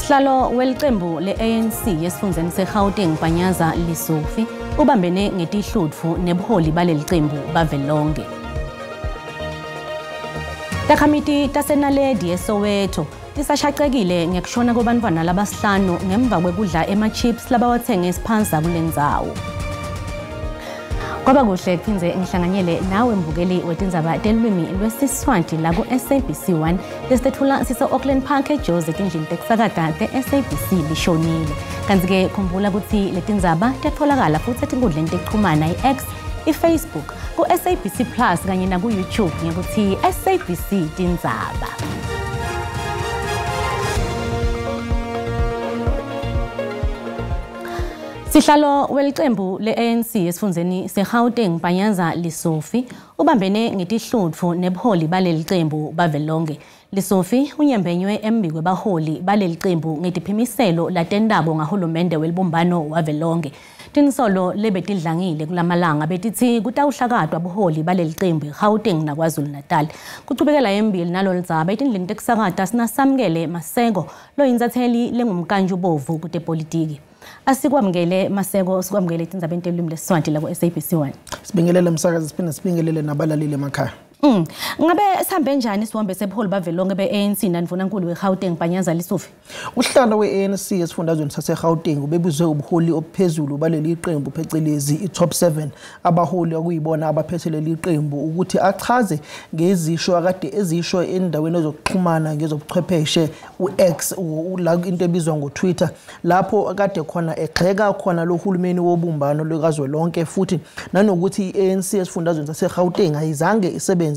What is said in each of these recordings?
Usihlalo welicembu le-ANC yesifundeni seGauteng Panyaza Lesufi ubambene ngetihlutfu nebuholi baleli qembu bavelonke. Takhamiti taseNaledi eSoweto tisashaqekile ngekushona kwabantwana labasihlanu ngemva kwekudla ema-chips labawathenge esiphanza kulendzawo. Kwaba kuhle kuphindze ngihlanganyele nawe mbukeli wetindzaba telulwimi lwesiswati la ku-SABC 1 lesithethula sise-Auckland Park eJozi etindlini tekusakata te-SABC lishonile. Kanti-ke khumbula ukuthi letindzaba tiyatfolakala futhi etinkundleni tekuchumana i-X, i-Facebook, ku-SABC Plus kanye naku-YouTube ngekuthi SABC Tindzaba. Sihlalo welicembu le-ANC yesifundeni seGauteng Panyaza Lesufi ubambene ngetihlutfu nebuholi baleli qembu bavelonke. Lesufi unyembenywe embi kwebaholi baleli qembu ngetiphimiselo latendabo ngahulumende welibumbano wavelonke. Tinsolo lebetidlangile kulamalanga betithi kutawuhlakatwa buholi baleli qembu eGauteng naKwaZulu Natal. Kuchubekela embili naloldzaba etindlini tekusakata sinasamukele Maseko loyinzatheli lengumkantshubovu kutepolitiki. Asikwamukele Maseko, sikwamukele tindzabeni telulwimi lesiswati la ku-SABC 1. Sibingelele msakazi, siphinde sibingelele nabalaleli emakhaya. Ngabe sihambe njani sihambe sebuholi bavelonke be-ANC nandunankulu weGauteng Panyaza Lesufi? Usihlalo we-ANC esifundazweni saseGauteng ubebizwe ubuholi obuphezulu baleli qembu phecelezi i-top 7 abaholi okuyibona abaphethe leli qembu ukuthi achaze ngezisho akade ezisho endaweni ezokuxhumana ngezobuchwepheshe u-X la into ebizwa ngo-Twitter lapho akade khona egxeka khona lo hulumeni wobumbano lukazwelonke futhi nanokuthi i-ANC esifundazweni saseGauteng ayizange isebenze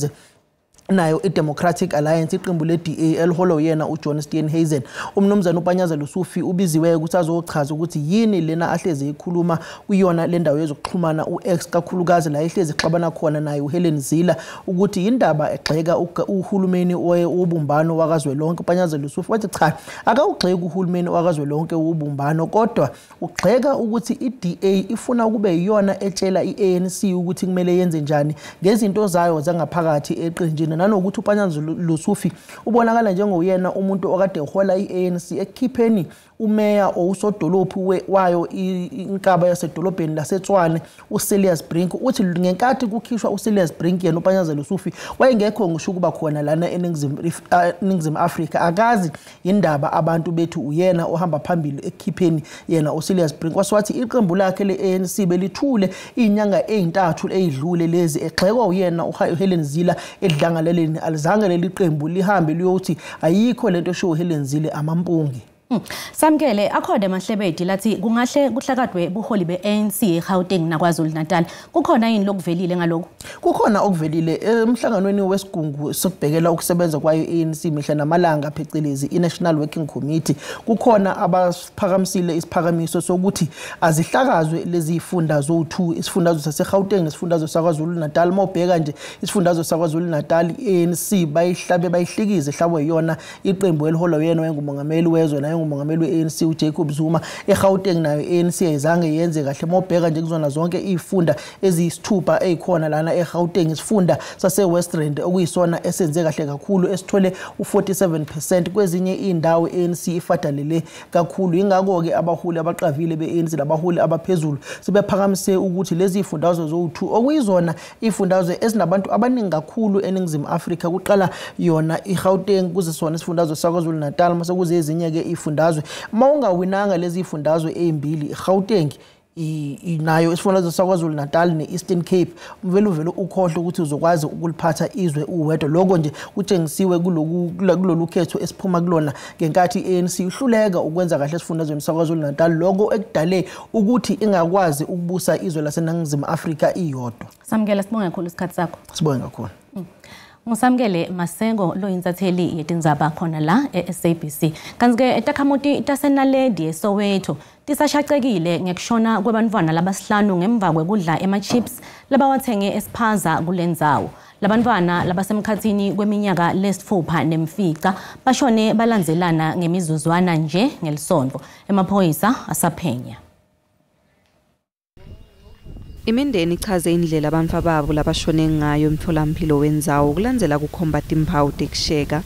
nayo i-Democratic Alliance iqembu le-DA eliholo yena uJohn Steenhuisen. Umnumzana uPanyaza Lesufi ubiziwe ukuthi azochaza ukuthi yini lena ahleze ikhuluma kuyona le ndawo yezokuxhumana u-X kakhulukazi la ihleze ixabana khona naye uHelen Zille ukuthi indaba egxeka uhulumeni wobumbano wakazwelonke. uPanyaza Lesufi wathi cha akawugxeki uhulumeni wakazwelonke wobumbano kodwa ugxeka ukuthi i-DA ifuna kube yiyona etshela i-ANC ukuthi kumele yenze njani ngezinto zayo zangaphakathi eqenjini. Nanokuthi uPanyaza Lesufi ubonakala njengoyena umuntu okade ehola i-ANC ekhipheni umeya owusodolophu wayo inkaba yasedolobheni laseTshwane uSelias Brink. Uthi ngenkathi kukhishwa uSelias Brink yena uPanyaza Lesufi wayengekho ngisho kuba khona lana eNingizimu Afrika akazi indaba abantu bethu uyena ohamba phambili ekhipheni yena uSelias Brink. Waswathi iqembu lakhe le-ANC belithule inyanga ezintathu ezidlule lezi egxekwa uyena uHelen Zille edlangaleleni alizange leli qembu lihambe liyothi ayikho lento esho uHelen Zille amampungi. Samkele akhona Mahlebedi lathi kungahle kuhlakadwe buholi be-ANC eGauteng naKwaZulu Natal. Kukhona yini lokuvelile ngalokho? Kukhona okuvelile emhlanganweni wesigungu sokubhekela ukusebenza kwayo i-ANC mihla namalanga phecelezi i-National Working Committee. Kukhona abaphakamisile isiphakamiso sokuthi azihlakazwe lezi ifundazwe u2 isifundazwe saseGauteng nesifundazwe saKwaZulu Natal. Mawubheka nje isifundazwe saKwaZulu Natal i-ANC bayihlikize hlabwe yona iqembu elihola yena wengumongameli wezwe naye umongameli we-ANC uJacob Zuma. eGauteng nayo i-ANC ayizange yenze kahle. Mawubheka nje kuzona zonke izifunda eziyisithupha ezikhona lana eGauteng isifunda sase-West Rand okuyisona esenze kahle kakhulu esithole u47%. Kwezinye indawo i-ANC ifadalele kakhulu. Ingakho-ke abaholi abaqavile be-ANC labaholi abaphezulu sebephakamise ukuthi lezi ifundazwe zo2 okuyizona ifundazwe ezinabantu abaningi kakhulu eNingizimu Afrika. Kuqala yona iGauteng kuze sona isifundazwe saKwaZulu Natal mase kuze ezinye-ke ifundazwe. Mawungawinanga lezi ifundazwe ezimbili iGauteng inayo isifundazwe saKwaZulu Natal ne-Eastern Cape vele ukhohle ukuthi uzokwazi ukuliphatha izwe uwedwa. Lokho nje kutshengisiwe kulolu khetho esiphuma kulona ngenkathi i-ANC ihluleka ukwenza kahle esifundazweni saKwaZulu Natal lokho ekudale ukuthi ingakwazi ukubusa izwe laseNingizimu Afrika iyodwa. Samkela sibonge kakhulu isikhathi sakho. Sibonge kakhulu. Ngusamkele Maseko loyinzatheli yetindzaba khona la e-SABC. Kanti-ke etakhamuti taseNaledi eSoweto tisashaqekile ngekushona kwabantwana labasihlanu ngemva kwekudla ema-chips labawathenge esiphaza kulendzawo. Labantwana labasemkhathini kweminyaka lesithupha nemfica bashone balandzelana ngemizuzwana nje ngelisonto. Emaphoyisa asaphenya. Imindeni ichaze indlela abantu ababo labashone ngayo emtholampilo wenzawo kulandzela kukhomba timphawu tekusheka,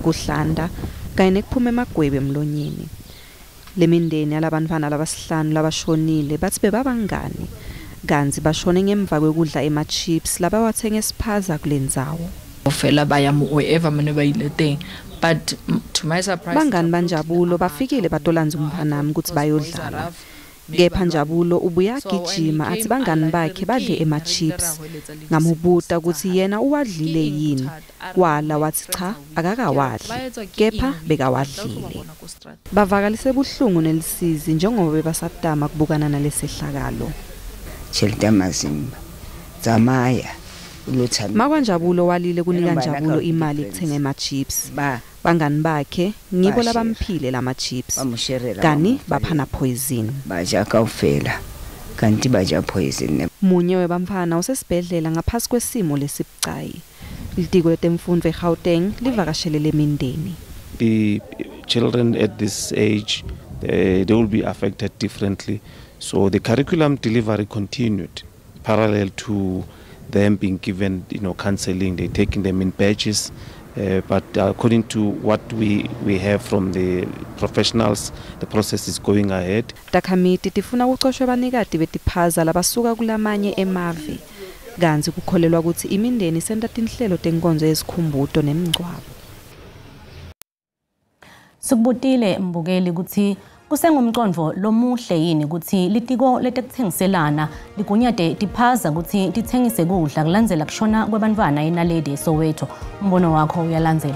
kuhlanda kanye nekuphuma emagwebe emlonyeni. Lemindeni yalabantwana labasihlanu labashonile bathi bebabangani kanzi bashone ngemva kwekudla ema-chips labawathenga esiphaza kulendzawo. Ofela bayamu wherever mane bayilete but to my surprise bangani banjabulo bafikile batolanza umphanami ukuthi bayodlala. Kepha Njabulo ubuyagijima athi bangani bakhe badle ema-chips. Ngamubuta ukuthi yena uwadlile yini. Wala wathi cha akakawadli. Kepha bekawadlile. Bavakalise buhlungu nelisizi njengoba bebasadama kubukana nalesehlakalo. Chelta Mazimba. Zamaya. Makwanjabulo walile kunika Njabulo imali ekuthenga ema-chips. Bangani bakhe ngibo labamphile lama-chips. Kani baphana poison. Baja kawufela. Kanti baja poison. Munye webamphana usesibhedlela ngaphasi kwesimo lesibucayi. Litiko letemfundo eGauteng livakashele lemindeni. The children at this age they will be affected differently. So the curriculum delivery continued parallel to them being given, counseling. They're taking them in batches, but according to what we have from the professionals, the process is going ahead. Takamiti tifuna ukucoshwa abanikati betiphaza labasuka kulamanye emave. Ganzi kukholelwa ukuthi imindeni senda tinhlelo tenkonzo yezikhumbuto nemingcwabo. Sikubutile mbukeli ukuthi kusengumqondo lomuhle yini ukuthi litiko letekuthengiselana ligunyade tiphaza ukuthi tithengise kudla kulandzela kushona kwabantwana eNaledi eSoweto. Umbono wakho uyalandzela.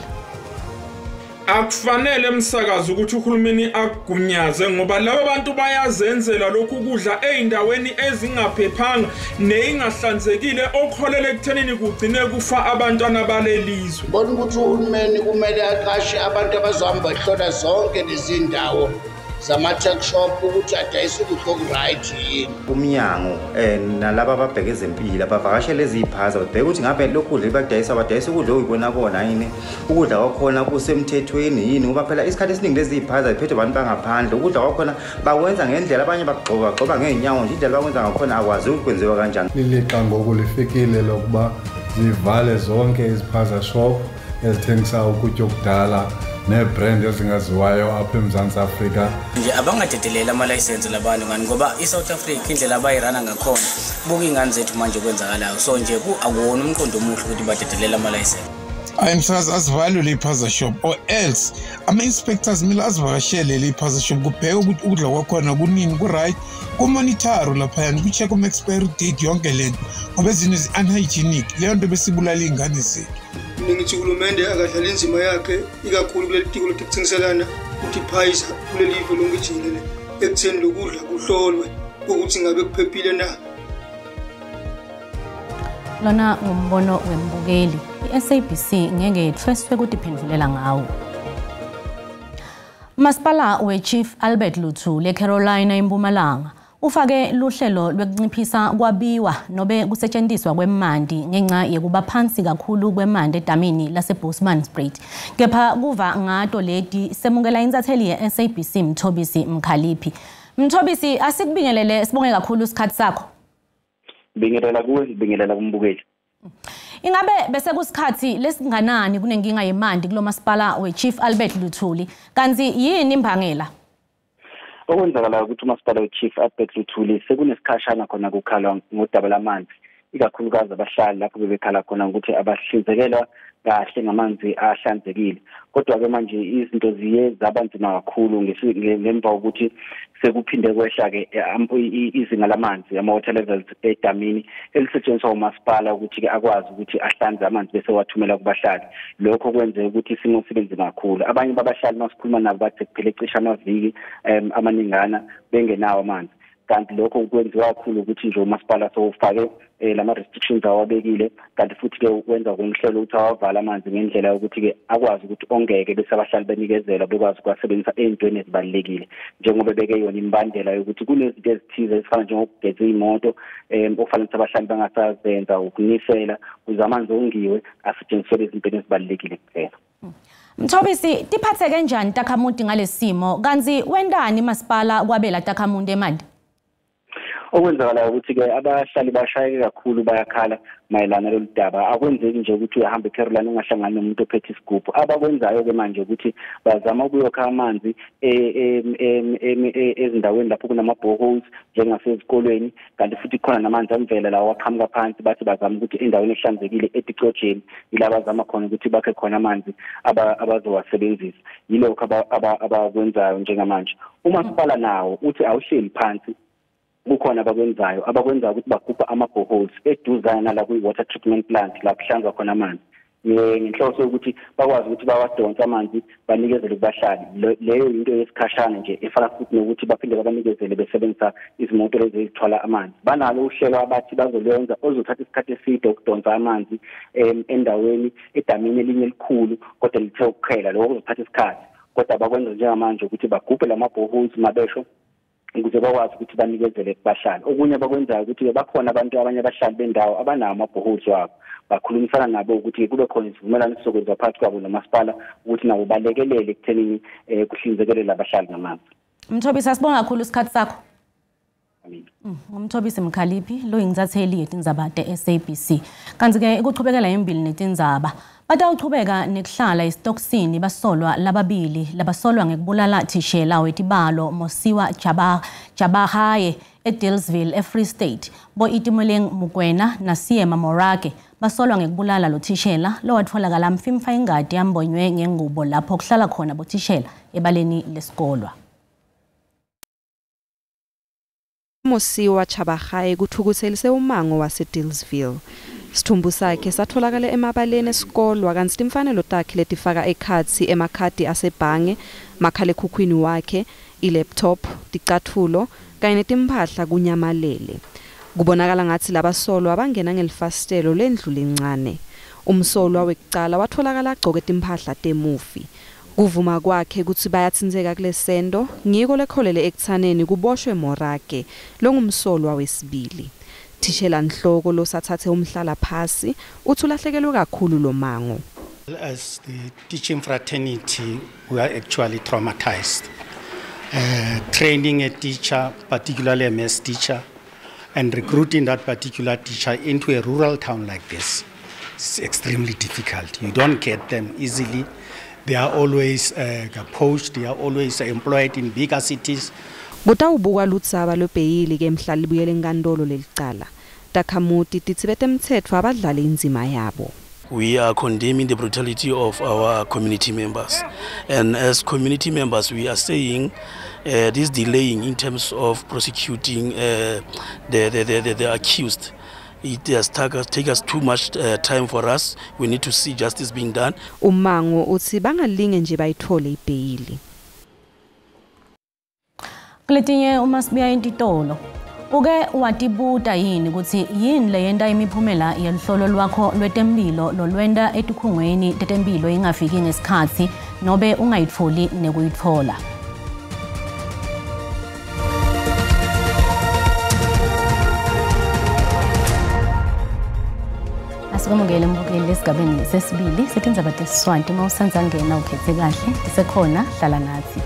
Akufanele umsakazi ukuthi uhulumeni akugunyaze ngoba labo bantu bayazenzela lokhu kudla eindaweni ezingaphephanga neyingahlanzekile okholele ekuthenini kugcine kufa abantwana balelizwe. Bona ukuthi uhulumeni kumele aqashe abantu abazohamba bahlola zonke lezi ndawo zama-tech shop ukuthi adayise ukudla oku-right yini. Umnyango nalaba ababheka ezempilo abavakashele eziphaza babheka ukuthi ngabe lokhu kudla badayisa ukudla oyibona kona yini, ukudla kwakhona kusemthethweni yini ngoba phela isikhathi esiningi lezi ziphaza ziphethwe abantu bangaphandle. Ukudla kwakhona bakwenza ngendlela abanye bagxoba ngeenyawo nje indlela bakwenza ngakhona akwazi ukuthi kwenziwa kanjani. Lilixa ngoku lifikile lokuba zivale zonke iziphaza shop ezithengisa ukutya okudala nebrand ezingaziwayo apha eMzantsi Afrika. Nje abangadedelela ama-license labantu ngani ngoba iSouth Africa indlela abayirana ngakhona buka ingane zethu manje kwenzakalayo. So nje akuwona umqondo omuhle ukuthi badedelela ama-license. Ayimsazi azivalwe lephaza shop or else ama-inspectors mila azivakashele lephaza shop kubheka ukuthi ukudla kwakhona kunini ku-right kumonitaro laphayana ku-check expiry date yonke lento ngoba ezinye zi-unhygienic leyo nto besibulala iy'ngane zethu. Ngithi uhulumende akadlala inzima yakhe ikakhulu kuleli tiko letekuthengiselana ukuthi phayisa kuleli live lonke jikelele ekutheni lokudla kuhlolwe ukuthi ngabe kuphephile na. Lona ngumbono wembukeli. I-SABC ngeke ithweswe ukuthi iphendulela ngawo. Masipala we-Chief Albert Luthuli eCarolina eMpumalanga ufake luhlelo lwekunciphisa kwabiwa nobe kusetshenziswa kwemandi ngenxa yekuba phansi kakhulu kwemandi edamini laseBosmanspraet. Kepha kuva ngato leti semukela insatheli ye-SABC Mthobisi Mkhaliphi. Mthobisi, asikubingelele sibonge kakhulu isikhathi sakho. Bingelela kuwe, bingelela kumbukeli. Ingabe bese kusikhathi lesinganani kunenkinga yemandi kulo masipala we-Chief Albert Luthuli kanti yini imbangela? Okwenzakala ukuthi umasipala we-Chief Albert Luthuli sekunesikhashana khona kukhalwa ngodaba lamanzi ikakhulukazi abahlali lapho bebekhala khona ukuthi abahlinzekelwa kahle ngamanzi ahlanzekile. Kodwa-ke manje izinto ziye zaba nzima kakhulu ngemva kokuthi sekuphinde kwehla-ke izinga lamanzi ama-water levels edamini elisetshenziswa umasipala ukuthi-ke akwazi ukuthi ahlanze amanzi bese wathumela kubahlali. Lokho kwenze ukuthi isimo sibe nzima kakhulu. Abanye babahlali masikhuluma nabo bathi kuphela cishe amaviki amaningana bengenawo amanzi. Kanti lokho kwenziwa kakhulu ukuthi nje umasipala sowufake lama-restrictions awabekile kanti futhi-ke wenza kumhlelo ukuthi awavala amanzi ngendlela yokuthi-ke akwazi ukuthi ongeke bese abahlali benikezela bekwazi ukuwasebenzisa ey'ntweni ezibalulekile njengoba beke yona imbandela yokuthi kunezinto ezithize ezifana njengokugeza iy'moto okufanele ukuthi abahlali bangasazenza ukunisela ukuze amanzi ongiwe asetshenziswe ezintweni ezibalulekile kuphela. Mthobisi, tiphathe kanjani Takhamuti ngalesi simo kanti wendani masipala kwabela Takhamuti emandi? okwenzakala ukuthi ke abahlali bashayeke kakhulu bayakhala mayelana loludaba akwenzeki nje ukuthi uyahambe eCarolina ungahlangani nomuntu ophethe isigubhu abakwenzayo ke manje ukuthi bazama ukuyokha amanzi ezindaweni lapho kunama boreholes njengasezikolweni kanti futhi khona namanzi amvela lawo aqhamuka phansi bathi bazama ukuthi endaweni ehlanzekile eTicojeni ilaba bazama khona ukuthi bakhe khona amanzi abazowasebenzisa yilokho abakwenzayo njengamanje umasipala nawo uthi awuhleli phansi kukhona abakwenzayo ukuthi bagubha ama-boreholes eduzana la kwi-water treatment plant la kuhlanzwa khona amanzi ngenhloso ukuthi bakwazi ukuthi bawadonsa amanzi banikezele kubahlali leyo into yesikhashana nje efana futhi nokuthi baphinde babanikezele besebenzisa izimoto lezi ezithwala amanzi banalo uhlelo abathi bazolwenza ozothatha isikhathi eside ukudonsa amanzi endaweni edamini elinye elikhulu kodwa lithe ukukhela lokho kuzothatha isikhathi kodwa bakwenza njengamanje ukuthi bagubhe lama-boreholes mabesho ukuze bakwazi ukuthi banikezele kubahlali okunye bakwenzayo ukuthi bakhona abantu abanye abahlali bendawo abanawo ama-boreholes wabo bakhulumisana nabo ukuthi kube khona isivumelwano sokwenza phakathi kwabo nomasipala ukuthi nabo balekelele ekuthenini kuhlinzekelele abahlali ngamanzi. Mthobisi asibonga kakhulu isikhathi sakho. Umthobisi Mkhaliphi lo ingithatheli yetindzaba te-SABC kanti ke ukuchubekela imbili netindzaba batawuchubeka nekuhlala isitoksini basolwa lababili labasolwa ngekubulala thishela wetibalo Mosiwa Jabahaye eDillsville eFree State bo Itumeleng Mukwena naSiyema Morake basolwa ngekubulala lo thishela lo watholakala mfimfa ingadi yambonywe ngengubo lapho kuhlala khona bothishela ebaleni lesikolwa. Mosiwa Jabahaye kuthukuthelise umango waseDillsville. Sithumbu sakhe satholakala emabaleni esikolwa kanti imfanelo takhe letifaka ekhathi emakhadi asebhange makhalekhukhwini wakhe ilaptop ticathulo kanye netimpahla kunyamalele. Kubonakala ngathi labasolwa bangena ngelifastelo lendlu lencane. Umsolwa wekucala watholakala agcoke timpahla temufi. Kuvuma kwakhe ukuthi bayathinzeka kulesendo ngiko lekholele ekuthaneni kuboshwe Morake longumsolwa wesibili. Thishela Nhloko lo sathathe umhlala phasi uthulahlekelwe kakhulu lo mango. As the teaching fraternity, we are actually traumatized. Training a teacher, particularly a maths teacher, and recruiting that particular teacher into a rural town like this is extremely difficult. You don't get them easily. They are always poached, they are always employed in bigger cities. Kutawubuka lutsaba lobheyili ke mhlali libuyele enkantolo lelicala. Takhamuti tithi betemthetho abadlala inzima yabo. We are condemning the brutality of our community members, and as community members we are saying this delaying in terms of prosecuting the accused. It has taken us too much time for us. We need to see justice being done. Umango uthi bangalinge nje bayithole ibheyili. Kuletinye uma sibuya entitolo uke watibuta yini ukuthi yini le yenta imiphumela yeluhlolo lwakho lwetemphilo lolwenda etikhungweni tetemphilo ingafiki ngesikhathi nobe ungayitholi nekuyithola. Asikumukele mbukeli lesigabeni sesibili setindzaba tesiswanti mawusanza ngena ukhethe kahle isekhona hlala nathi.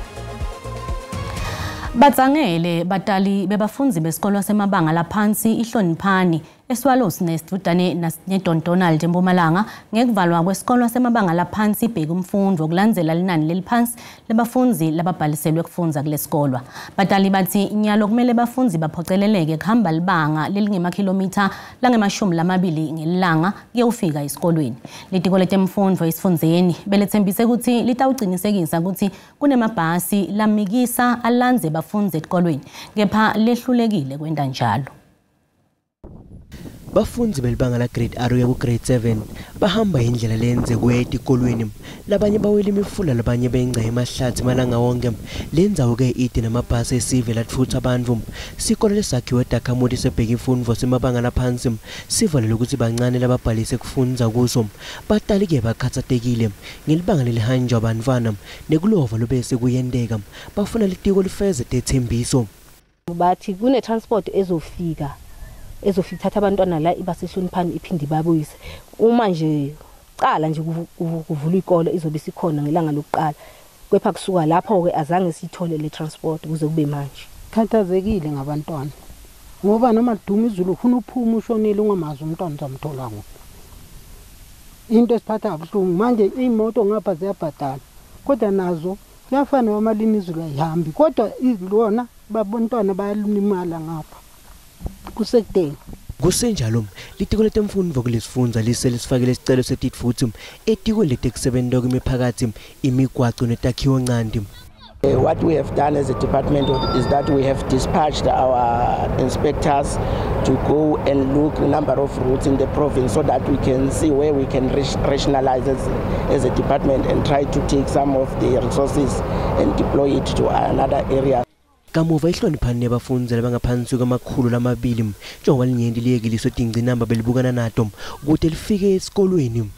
Batsangele batali bebafundzi besikolo semabanga laphansi ihloniphani eSwallows Nest udane neDontonald eMpumalanga ngekuvalwa kwesikolo semabanga laphansi ibheka umfundo okulandzela linani leliphansi lebafundzi lababhaliselwe kufundza kulesikolo. Batali bathi nyalo kumele bafundzi baphoceleleke kuhamba libanga lelingema-kilometer langama-20 ngelanga kuyofika esikolweni. Litiko letemfundo esifundzeni belethembise ukuthi litawucinisekisa ukuthi kunemabhasi lamikisa alandze bafundzi esikolweni kepha lehlulekile kwenta njalo. Bafundzi belibanga la grade R ku grade 7 bahamba indlela lenze kwetikolweni labanye bawela imifula labanye bengca emahlathi malanga wonke lenza ke ide namabhasi esive lathutha abantu sikolo lesakhiwe Takhamuti sebheka imfundo semabanga laphansi sivalele ukuthi bancane lababhalise kufundza kuso batali ke bakhathatekile ngelibanga lelihanjwa abantwana nekulova lobese kuyendeka bafuna litiko lifeze tethembiso bathi kune transport ezofithatha abantwana la ibaseshoniphani iphindi babuyise uma nje qala nje kuvula ikolo izobe sikhona ngelanga lokuqala kepha kusuka lapho ke azange sithole le transport kuze kube manje khathazekile ngabantwana ngoba noma liduma izulu ufuna uphuma ushonile ungamazi umntwana uzamthola ngophi. Into esiphatha kabuhlungu manje imoto ngapha ziyabhadala kodwa nazo kuyafana amalini izulu ayihambi kodwa izilona babontwana bayalimala ngapha kusekudeni. Kusenjalo litiko letemfundo kulesifundza lisifakile isicelo setit futhi etiko letekusebenta kwemiphakathi imigwaco netakhiwo ncandi. What we have done as a department is that we have dispatched our inspectors to go and look a number of routes in the province so that we can see where we can rationalize as a department and try to take some of the resources and deploy it to another area. Kamuva ihloniphani nebafundzi labangaphansi kwamakhulu lamabili njengoba linyenti liyekiliswe tingcinamba belibukana nato ukuthi lifike esikolweni.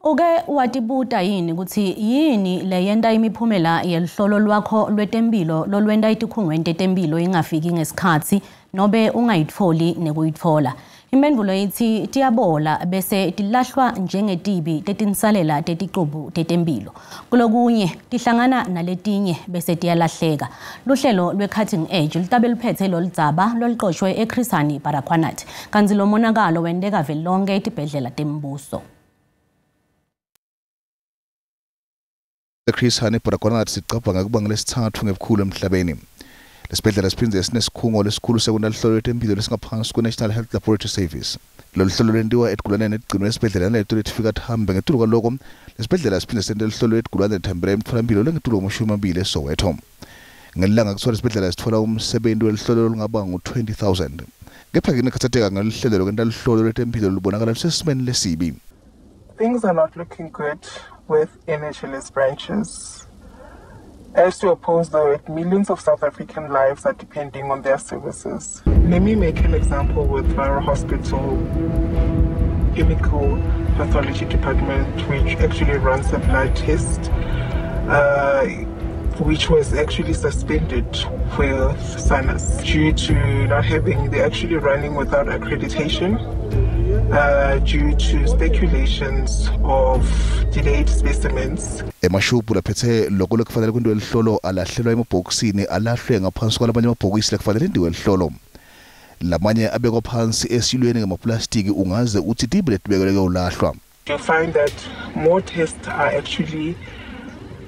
Uke watibuta yini ukuthi yini leyenta imiphumela yelihlolo lwakho lwetemphilo lolwenta itikhungweni tetempilo ingafiki ngesikhathi nobe ungayitfoli nekuyitfola? Imphendvulo ithi tiyabola bese tilahlwa njengetibi tetinsalela teticubu tetempilo. Kulokunye tihlangana naletinye bese tiyalahleka. Luhlelo lwe-Cutting Edge litabe liphethe loludzaba loluqoshwe eChris Hani Baragwanath. Kanti lo monakalo wenteka velonke etibhedlela tembuso. Chris Hani Baragwanath sicabanga kubanga lesithathu ngebukhulu emhlabeni. Lesibhedlela siphindze sinesikhungo lesikhulu sekunalihlolo lwetempilo lesingaphansi ku-National Health Laboratory Service. Lolu hlolo lwenziwa eTigulaneni eligcinwe esibhedlela nelethu lifika lihambe ngetulo kwaloko lesibhedlela siphinde senze lihlolo eTigulaneni lithambele emtholampilo lengetulo ngo-20 eSoweto. Ngelanga kusona isibhedlela sithola umsebenzi welihlolo olungaba ngu-20,000. Kepha-ke nekhathatheka ngelihlelo lokwenta lihlolo lwetempilo lubonakala lisesimeni lesibi. Things are not looking good with NHLS branches. As to oppose, though, millions of South African lives are depending on their services. Let me make an example with Vara Hospital Chemical Pathology Department, which actually runs a blood test, which was actually suspended with SANAS due to not having, they're actually running without accreditation. Due to speculations of delayed specimens. Emashubu laphethe lokho lekufanele kwinto elihlolo alahlelwa emabhokisini alahlwe ngaphansi kwalabanye amabhokisi lekufanele indiwe elihlolo. Lamanye abekwa phansi esilweni ngamaplastiki ungaze uthi tibule tibekeleke ulahlwa. You find that more tests are actually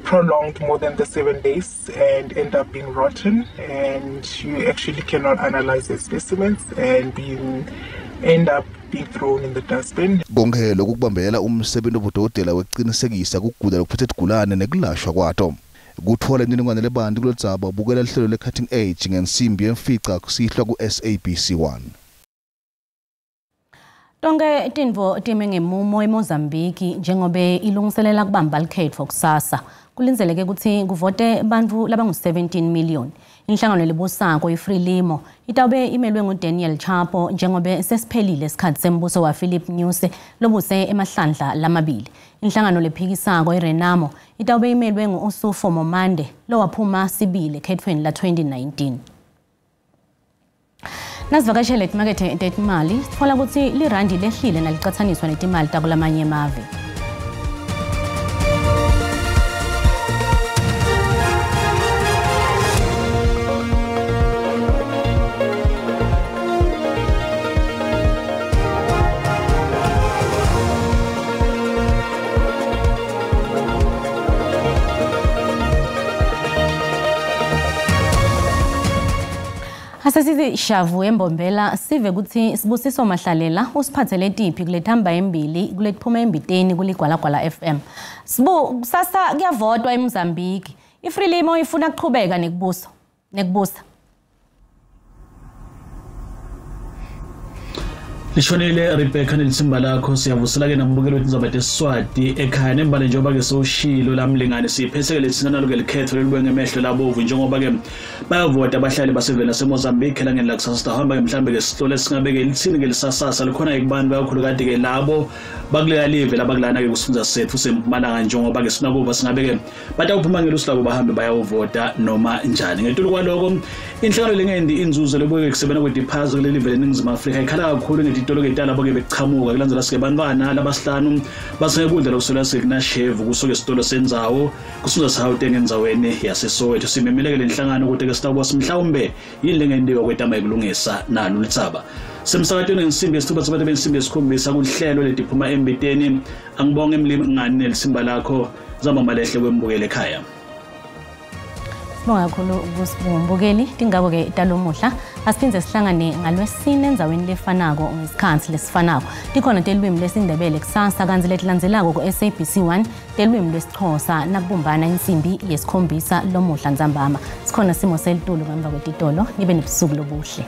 prolonged more than the 7 days and end up being rotten, and you actually cannot analyze the specimens and end up being thrown in the dustbin. Konke lokhu kubambela umsebenzi wobudokotela weqinisekisa ukugula lokuphethe isigulane nekulashwa kwato. Kuthola iningwane lebantu kulodzaba ubukela lihlelo le-Cutting Edge ngensimbi yemfica kusihlwa ku-SABC1. Tonke tintfo time ngemumo eMozambique njengobe ilungiselela kubamba likhetfo kusasa. Kulinzeleke ukuthi kuvote bantfu labangu-17 million. Inhlangano lebusako iFrelimo itawube imelwe nguDaniel Chapo njengobe sesiphelile isikhathi sembuso waPhilip Nyusi lobuse emahlandla lamabili. Inhlangano lephikisako iRenamo itawube imelwe nguUsufo Momande lowaphuma sibili ekhethweni la-2019. Nasivakashele etimakethe tetimali sitfola ukuthi lirandi lehlile nalicathaniswa netimali takulamanye emave. Asasithi shavu embombela sive ukuthi Sibusiso Mahlalela usiphathele tiphi kulethamba embili kulethphuma embiteni kuligwalagwala FM. Sibu kusasa kuyavotwa eMozambique. iFrelimo ifuna ukuqhubeka nekubusa. Lishonile Rebecca Nelisimba lakho siyavusela ke nambukelo wethu zabathe Swati ekhaya nembale njengoba ke soshilo lamlingane siphethekele thina naloke likhetho lelibenge emehlo labovu njengoba ke bayavota abahlali basevela naseMozambique la ngenla kusasa sihamba ke mhlambe ke sihlole singabeke lithini ke lisasasa likhona ekubantu kakhulu kade ke labo bakulela live labakulana ke kusifundza sethu sempumalanga njengoba ke sinakuba singabeke batawuphuma ngelusilabo bahambe bayavota noma njani ngetulu kwaloko inhlangano lengendi inzuzo lebeke kusebenza kwediphazo kuleli vele eNingizimu Afrika ikhala kakhulu itolo ketala boke beqhamuka kulandela sike bantwana labasihlanu basengekudla lokusula sekunashevu kusoke isitolo sendzawo kusuza Gauteng endzaweni yaseSoweto simemelekele inhlangano ukuthi ke sitawuba simhlawumbe yile ngendiwa kwetama ikulungisa nalo litsaba semsakatweni ngesimbi esithuba sabantu bensimbi esikhombisa kuhlelo lediphuma embiteni angibonge emlingani nelisimba lakho zama malehle kwembukele ekhaya Sibonga kakhulu ukusibumbukeli dingabo ke italo muhla asiphinze sihlangane ngalwesine endzaweni lefanako ngesikhathi lesifanako likhona telwimi lesindebele kusasa kanzi letilandzelako ku SABC1 telwimi lwesixhosa nakubumbana insimbi yesikhombisa lomuhla nzambama sikhona simo selitulo ngemva kwetitolo nibe nebusuku lobuhle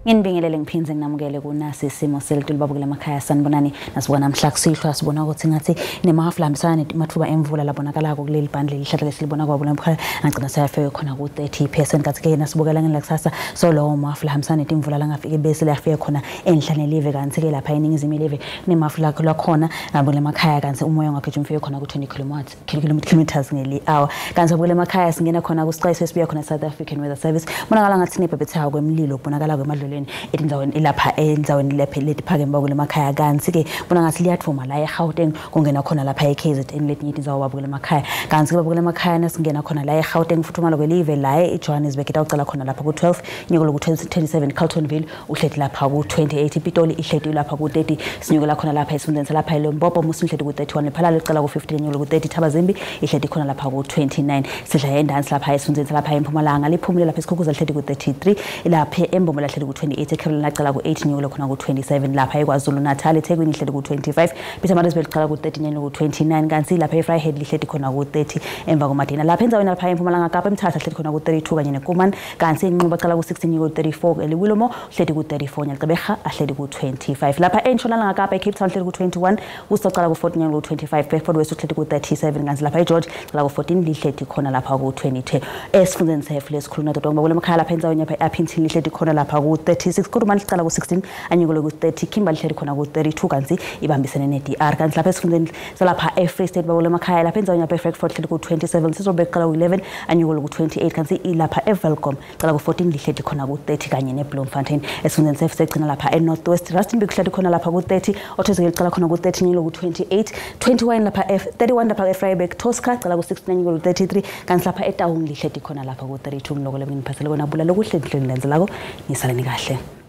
Nginibingelele ngiphinze nginamukele kunasi simo selitulo babukela emakhaya sanibonani nasibona namhla kusihlwa sibona ukuthi ngathi nemahafla hambisana nemathuba emvula labonakala kuleli bhandle lihlahla lesilibona kwabo lemkhaya ngicina sayafika khona ku 30% kathi ke nasibukela ngela kusasa so lo mahafla hambisana netimvula la ngafike bese lafika khona enhlane live kanti ke lapha eningizimu live nemahafla lakhona babukela emakhaya kanti umoya ngakhe umfike khona ku 20 kilometers ngeli hour kanti babukela emakhaya singena khona ku Sky Sibuya khona South African Weather Service bonakala ngathi nebhebhethayo kwemlilo bonakala kwemadlelo edindaweni ilapha endzaweni lephe letiphakeme bakule emakhaya kanti ke bona ngathi liyathuma la eGauteng kungena khona lapha eKZN letinyithi zawo babukele emakhaya kanti ke babukele emakhaya nasingena khona la eGauteng futhumala kwelive la eJohannesburg itawucala khona lapha ku 12 inyuko ku 27 Carltonville uhlethi lapha ku 28 Pitoli ihlethi lapha ku 30 sinyuko la khona lapha esifundeni salapha eLimpopo musimhlethi ku 31 phalala licala ku 15 inyuko ku 30 Thabazimbi ihlethi khona lapha ku 29 sidla endansi lapha esifundeni salapha eMpumalanga liphumule lapha esikhukhuza ihlethi ku 33 ilapha eMbomola ihlethi ku 28 Carolina cala ku 8 nyuko khona ku 27 lapha eKwaZulu Natal eThekwini ihlethi ku 25 Pietermaritzburg cala ku 39 ku 29 kanti lapha eVryhead ihlethi khona ku 30 emva koMadina lapha endzaweni lapha eMpumalanga Kapa eMthatha ihlethi khona ku 32 kanye neKuman kanti enqoba cala ku 16 nyuko 34 eLiwilomo ihlethi ku 34 Nyalqebeha ahlethi ku 25 lapha eNtshonalanga Kapa eCape Town ihlethi ku 21 usocala ku 14 nyuko 25 Bedford West ihlethi ku 37 kanti lapha eGeorge cala ku 14 ihlethi khona lapha ku 22 esifundeni seFle esikhuluma dodonga bakule emakhaya lapha endzaweni yapha eApinton ihlethi khona lapha ku 36 Kodumani licala ku 16 anyuko ku 30 Kimberley ihlethi khona ku 32 kanti ibambisene neDR kanti lapha esifundeni salapha eFree State bakule emakhaya lapha endzaweni yapha eFrankfurt ihlethi ku 27 Sizobek cala ku 11 anyuko ku 28 kanti ilapha eVelcom cala ku 14 ihlethi khona ku 30 kanye neBloemfontein esifundeni sefsegcina lapha eNorthwest Rustenburg ihlethi khona lapha ku 30 Othezeke licala khona ku 30 nyuko ku 28 21 lapha F31 lapha eFreiburg Tosca cala ku 69 nyuko ku 33 kanti lapha eTaung ihlethi khona lapha ku 32 ngilokole nginiphasele kona bula lokuhle endleleni lenzelako nisaleni kahle